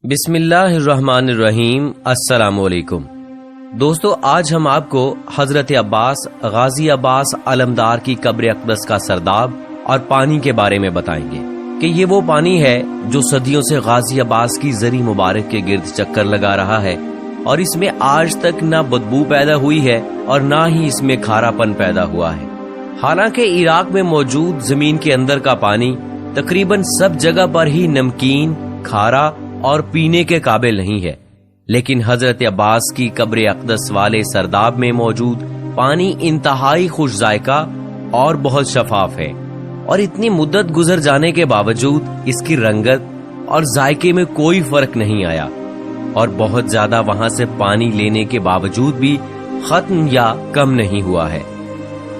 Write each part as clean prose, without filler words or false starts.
بسم اللہ الرحمن الرحیم۔ السلام علیکم دوستو، آج ہم آپ کو حضرت عباس غازی عباس علمدار کی قبر اقدس کا سرداب اور پانی کے بارے میں بتائیں گے کہ یہ وہ پانی ہے جو صدیوں سے غازی عباس کی زری مبارک کے گرد چکر لگا رہا ہے، اور اس میں آج تک نہ بدبو پیدا ہوئی ہے اور نہ ہی اس میں کھارا پن پیدا ہوا ہے۔ حالانکہ عراق میں موجود زمین کے اندر کا پانی تقریباً سب جگہ پر ہی نمکین، کھارا اور پینے کے قابل نہیں ہے، لیکن حضرت عباس کی قبر اقدس والے سرداب میں موجود پانی انتہائی خوش ذائقہ اور بہت شفاف ہے، اور اتنی مدت گزر جانے کے باوجود اس کی رنگت اور ذائقے میں کوئی فرق نہیں آیا، اور بہت زیادہ وہاں سے پانی لینے کے باوجود بھی ختم یا کم نہیں ہوا ہے۔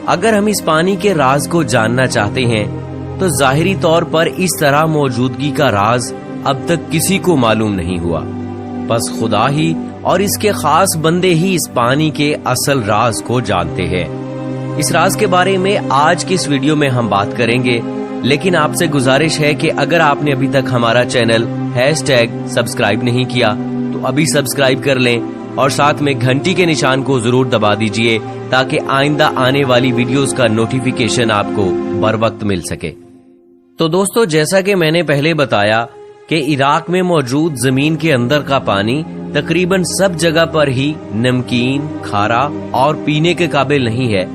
اگر ہم اس پانی کے راز کو جاننا چاہتے ہیں تو ظاہری طور پر اس طرح موجودگی کا راز اب تک کسی کو معلوم نہیں ہوا، بس خدا ہی اور اس کے خاص بندے ہی اس پانی کے اصل راز کو جانتے ہیں۔ اس راز کے بارے میں آج کی اس ویڈیو میں ہم بات کریں گے، لیکن آپ سے گزارش ہے کہ اگر آپ نے ابھی تک ہمارا چینل #سبسکرائب نہیں کیا تو ابھی سبسکرائب کر لیں، اور ساتھ میں گھنٹی کے نشان کو ضرور دبا دیجئے تاکہ آئندہ آنے والی ویڈیوز کا نوٹیفیکیشن آپ کو بر وقت مل سکے۔ تو دوستو، جیسا کہ میں نے پہلے بتایا کہ عراق میں موجود زمین کے اندر کا پانی تقریباً سب جگہ پر ہی نمکین، کھارا اور پینے کے قابل نہیں ہے،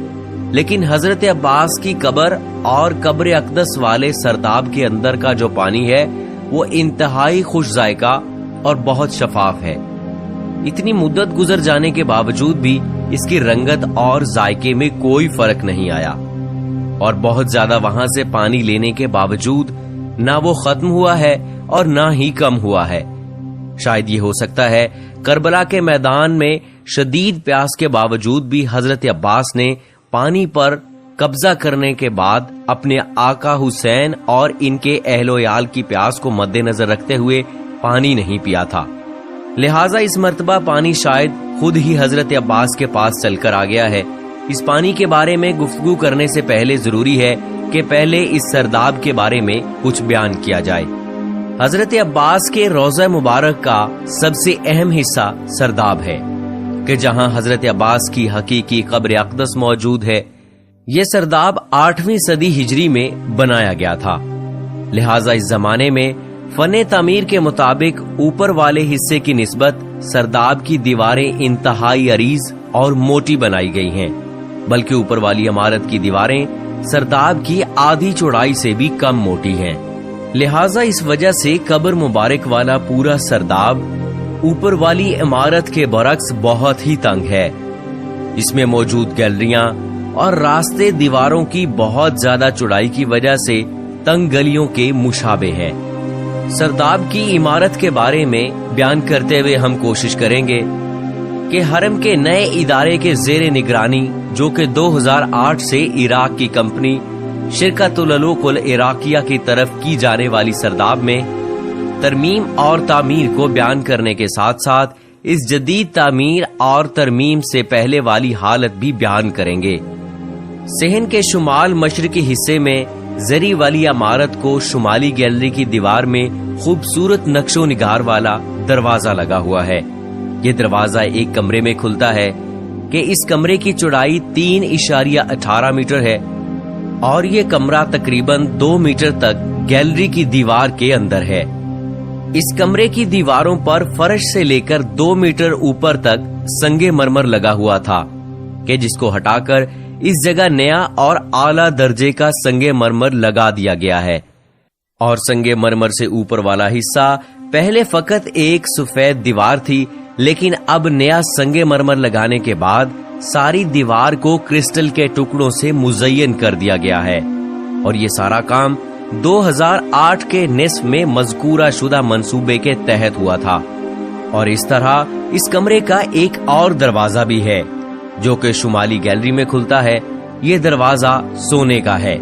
لیکن حضرت عباس کی قبر اور قبر اقدس والے سرداب کے اندر کا جو پانی ہے وہ انتہائی خوش ذائقہ اور بہت شفاف ہے۔ اتنی مدت گزر جانے کے باوجود بھی اس کی رنگت اور ذائقے میں کوئی فرق نہیں آیا، اور بہت زیادہ وہاں سے پانی لینے کے باوجود نہ وہ ختم ہوا ہے اور نہ ہی کم ہوا ہے۔ شاید یہ ہو سکتا ہے کربلا کے میدان میں شدید پیاس کے باوجود بھی حضرت عباس نے پانی پر قبضہ کرنے کے بعد اپنے آقا حسین اور ان کے اہل و عیال کی پیاس کو مد نظر رکھتے ہوئے پانی نہیں پیا تھا، لہٰذا اس مرتبہ پانی شاید خود ہی حضرت عباس کے پاس چل کر آ گیا ہے۔ اس پانی کے بارے میں گفتگو کرنے سے پہلے ضروری ہے کہ پہلے اس سرداب کے بارے میں کچھ بیان کیا جائے۔ حضرت عباس کے روضہ مبارک کا سب سے اہم حصہ سرداب ہے کہ جہاں حضرت عباس کی حقیقی قبر اقدس موجود ہے۔ یہ سرداب 8ویں صدی ہجری میں بنایا گیا تھا، لہٰذا اس زمانے میں فن تعمیر کے مطابق اوپر والے حصے کی نسبت سرداب کی دیواریں انتہائی عریض اور موٹی بنائی گئی ہیں، بلکہ اوپر والی عمارت کی دیواریں سرداب کی آدھی چوڑائی سے بھی کم موٹی ہیں، لہٰذا اس وجہ سے قبر مبارک والا پورا سرداب اوپر والی عمارت کے برعکس بہت ہی تنگ ہے۔ اس میں موجود گیلریاں اور راستے دیواروں کی بہت زیادہ چوڑائی کی وجہ سے تنگ گلیوں کے مشابہ ہیں۔ سرداب کی عمارت کے بارے میں بیان کرتے ہوئے ہم کوشش کریں گے کہ حرم کے نئے ادارے کے زیر نگرانی، جو کہ 2008 سے عراق کی کمپنی شرکت العلوق العراقیہ کی طرف کی جانے والی سرداب میں ترمیم اور تعمیر کو بیان کرنے کے ساتھ ساتھ اس جدید تعمیر اور ترمیم سے پہلے والی حالت بھی بیان کریں گے۔ صحن کے شمال مشرقی حصے میں زری والی عمارت کو شمالی گیلری کی دیوار میں خوبصورت نقش و نگار والا دروازہ لگا ہوا ہے۔ یہ دروازہ ایک کمرے میں کھلتا ہے کہ اس کمرے کی چوڑائی 3.18 میٹر ہے، اور یہ کمرہ تقریباً 2 میٹر تک گیلری کی دیوار کے اندر ہے۔ اس کمرے کی دیواروں پر فرش سے لے کر 2 میٹر اوپر تک سنگ مرمر لگا ہوا تھا کہ جس کو ہٹا کر اس جگہ نیا اور اعلیٰ درجے کا سنگ مرمر لگا دیا گیا ہے، اور سنگ مرمر سے اوپر والا حصہ پہلے فقط ایک سفید دیوار تھی، لیکن اب نیا سنگ مرمر لگانے کے بعد ساری دیوار کو کرسٹل کے ٹکڑوں سے مزین کر دیا گیا ہے، اور یہ سارا کام 2008 کے نصف میں مذکورہ شدہ منصوبے کے تحت ہوا تھا۔ اور اس طرح اس کمرے کا ایک اور دروازہ بھی ہے جو کہ شمالی گیلری میں کھلتا ہے۔ یہ دروازہ سونے کا ہے۔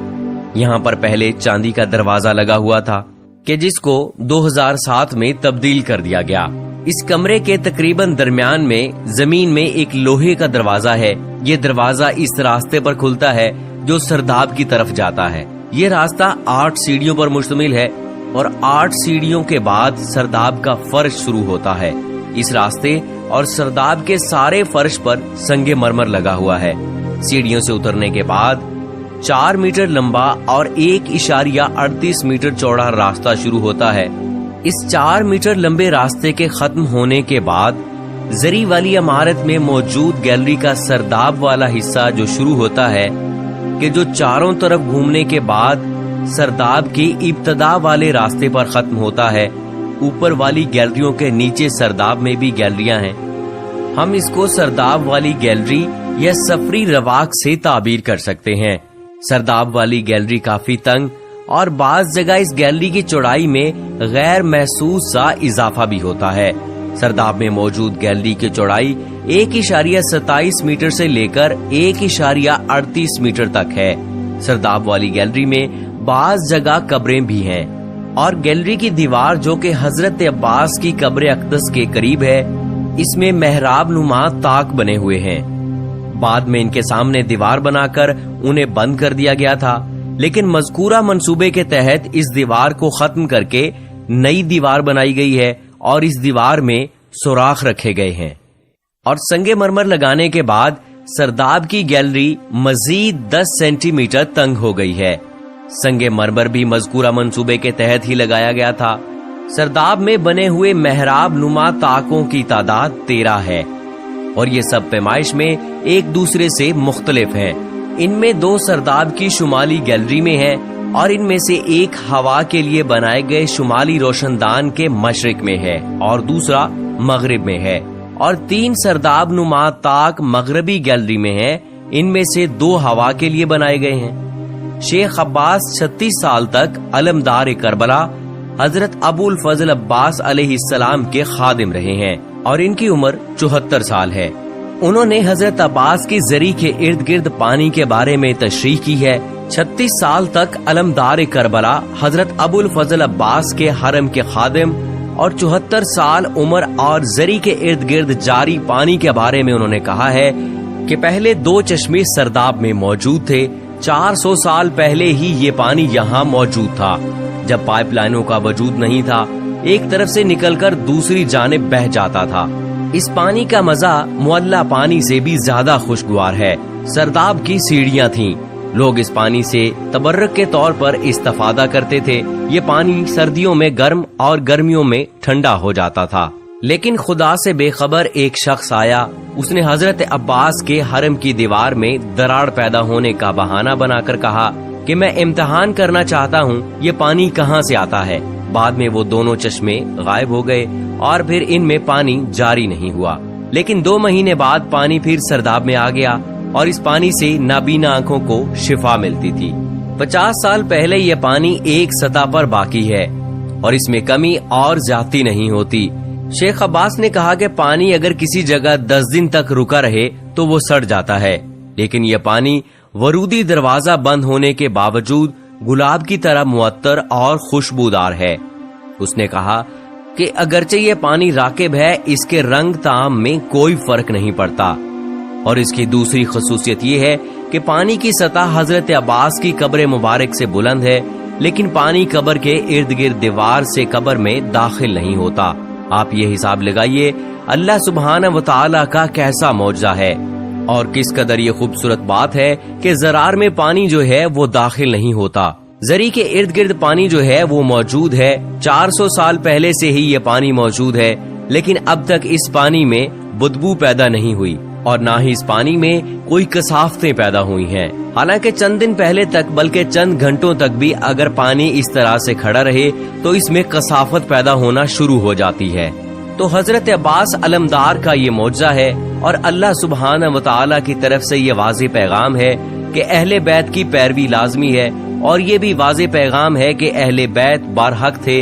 یہاں پر پہلے چاندی کا دروازہ لگا ہوا تھا کہ جس کو 2007 میں تبدیل کر دیا گیا۔ اس کمرے کے تقریباً درمیان میں زمین میں ایک لوہے کا دروازہ ہے۔ یہ دروازہ اس راستے پر کھلتا ہے جو سرداب کی طرف جاتا ہے۔ یہ راستہ 8 سیڑھیوں پر مشتمل ہے، और 8 सीढ़ियों के बाद सरदाब का फर्श शुरू होता है। इस रास्ते और सरदाब के सारे फर्श पर संगे मरमर लगा हुआ है। सीढ़ियों से उतरने के बाद 4 मीटर लंबा और 1.38 मीटर चौड़ा रास्ता शुरू होता है। इस 4 मीटर लंबे रास्ते के खत्म होने के बाद जरी वाली इमारत में मौजूद गैलरी का सरदाब वाला हिस्सा जो शुरू होता है कि जो चारों तरफ घूमने के बाद सरदाब की इब्तदा वाले रास्ते पर खत्म होता है। ऊपर वाली गैलरियों के नीचे सरदाब में भी गैलरियां हैं। हम इसको सरदाब वाली गैलरी या सफरी रवाक से ताबीर कर सकते हैं। सरदाब वाली गैलरी काफी तंग और बाज जगह इस गैलरी की चौड़ाई में गैर महसूस सा इजाफा भी होता है। सरदाब में मौजूद गैलरी की चौड़ाई 1.27 मीटर से लेकर 1.38 मीटर तक है। सरदाब वाली गैलरी में बाज जगह कब्रें भी हैं और गैलरी की दीवार जो कि हजरत अब्बास की कब्र अक़दस के करीब है, इसमें मेहराब नुमा ताक बने हुए हैं। बाद में इनके सामने दीवार बनाकर उन्हें बंद कर दिया गया था, लेकिन मज़कूरा मंसूबे के तहत इस दीवार को खत्म करके नई दीवार बनाई गई है और इस दीवार में सुराख रखे गए हैं। और संगे मरमर लगाने के बाद सरदाब की गैलरी मजीद 10 सेंटीमीटर तंग हो गई है। संगे मरमर भी मज़कूरा मंसूबे के तहत ही लगाया गया था। सरदाब में बने हुए मेहराब नुमा ताकों की तादाद 13 है और ये सब पैमाइश में एक दूसरे से मुख्तलिफ हैं। इनमें 2 सरदाब की शुमाली गैलरी में है और इनमें से एक हवा के लिए बनाए गए शुमाली रोशनदान के मशरिक में है और दूसरा मगरिब में है और 3 सरदाब नुमा ताक मगरबी गैलरी में है। इनमें से 2 हवा के लिए बनाए गए हैं। शेख अब्बास 36 साल तक अलमदार करबला हजरत अबुल फजल अब्बास अलैहिस्सलाम के खादिम रहे हैं और इनकी उम्र 74 साल है। उन्होंने हजरत अब्बास की जरी के इर्द गिर्द पानी के बारे में तशरीह की है। 36 साल तक अलमदार करबला हजरत अबुल फजल अब्बास के हरम के खादिम और 74 साल उम्र और जरी के इर्द गिर्द जारी पानी के बारे में उन्होंने कहा है कि पहले 2 चश्मे सरदाब में मौजूद थे। 400 साल पहले ही ये पानी यहाँ मौजूद था, जब पाइपलाइनों का वजूद नहीं था। एक तरफ से निकलकर दूसरी जानिब बह जाता था। इस पानी का मजा मुअल्ला पानी से भी ज्यादा खुशगवार है। सरदाब की सीढ़ियाँ थीं। लोग इस पानी से तबर्रुक के तौर पर इस्तेफादा करते थे। ये पानी सर्दियों में गर्म और गर्मियों में ठंडा हो जाता था। लेकिन खुदा से बेखबर एक शख्स आया। उसने हजरत अब्बास के हरम की दीवार में दरार पैदा होने का बहाना बनाकर कहा कि मैं इम्तिहान करना चाहता हूँ, ये पानी कहाँ से आता है। बाद में वो दोनों चश्मे गायब हो गए और फिर इनमें पानी जारी नहीं हुआ। लेकिन 2 महीने बाद पानी फिर सरदाब में आ गया और इस पानी से नाबीना आंखों को शिफा मिलती थी। 50 साल पहले यह पानी एक सतह पर बाकी है और इसमें कमी और ज्यादती नहीं होती। शेख अब्बास ने कहा कि पानी अगर किसी जगह 10 दिन तक रुका रहे तो वो सड़ जाता है, लेकिन यह पानी वरूदी दरवाजा बंद होने के बावजूद गुलाब की तरह मुअत्तर और खुशबूदार है। उसने कहा कि अगरचे ये पानी राकिब है, इसके रंग ताम में कोई फर्क नहीं पड़ता। और इसकी दूसरी खसूसियत ये है कि पानी की सतह हजरत अब्बास की कब्र मुबारक से बुलंद है, लेकिन पानी कब्र के इर्द गिर्द दीवार से कब्र में दाखिल नहीं होता। आप ये हिसाब लगाइए अल्लाह सुब्हाना व तआला का कैसा मौजज़ा है और किस कदर ये खूबसूरत बात है कि ज़रार में पानी जो है वो दाखिल नहीं होता। जरी के इर्द गिर्द पानी जो है वो मौजूद है। 400 साल पहले से ही ये पानी मौजूद है, लेकिन अब तक इस पानी में बदबू पैदा नहीं हुई और ना ही इस पानी में कोई कसाफतें पैदा हुई हैं। हालांकि चंद दिन पहले तक बल्कि चंद घंटों तक भी अगर पानी इस तरह से खड़ा रहे तो इसमें कसाफत पैदा होना शुरू हो जाती है। तो हजरत अब्बास अलमदार का ये मौजज़ा है और अल्लाह सुब्हाना व तआला की तरफ से ये वाज़ेह पैगाम है कि अहले बैत की पैरवी लाजमी है और ये भी वाज़ेह पैगाम है कि अहले बैत बारहक थे।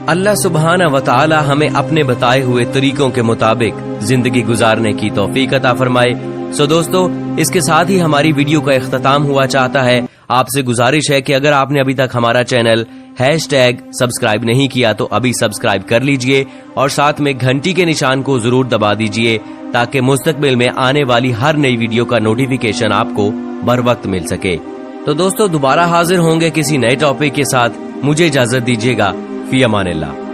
अल्लाह सुब्हाना व तआला हमें अपने बताए हुए तरीकों के मुताबिक जिंदगी गुजारने की तौफीक अता फरमाए। सो दोस्तों, इसके साथ ही हमारी वीडियो का इख्तिताम हुआ चाहता है। आपसे गुजारिश है कि अगर आपने अभी तक हमारा चैनल #सब्सक्राइब नहीं किया तो अभी सब्सक्राइब कर लीजिए और साथ में घंटी के निशान को जरूर दबा दीजिए ताकि मुस्तकबिल में आने वाली हर नई वीडियो का नोटिफिकेशन आपको बर वक्त मिल सके। तो दोस्तों, दोबारा हाजिर होंगे किसी नए टॉपिक के साथ। मुझे इजाजत दीजिएगा। फी अमान अल्लाह।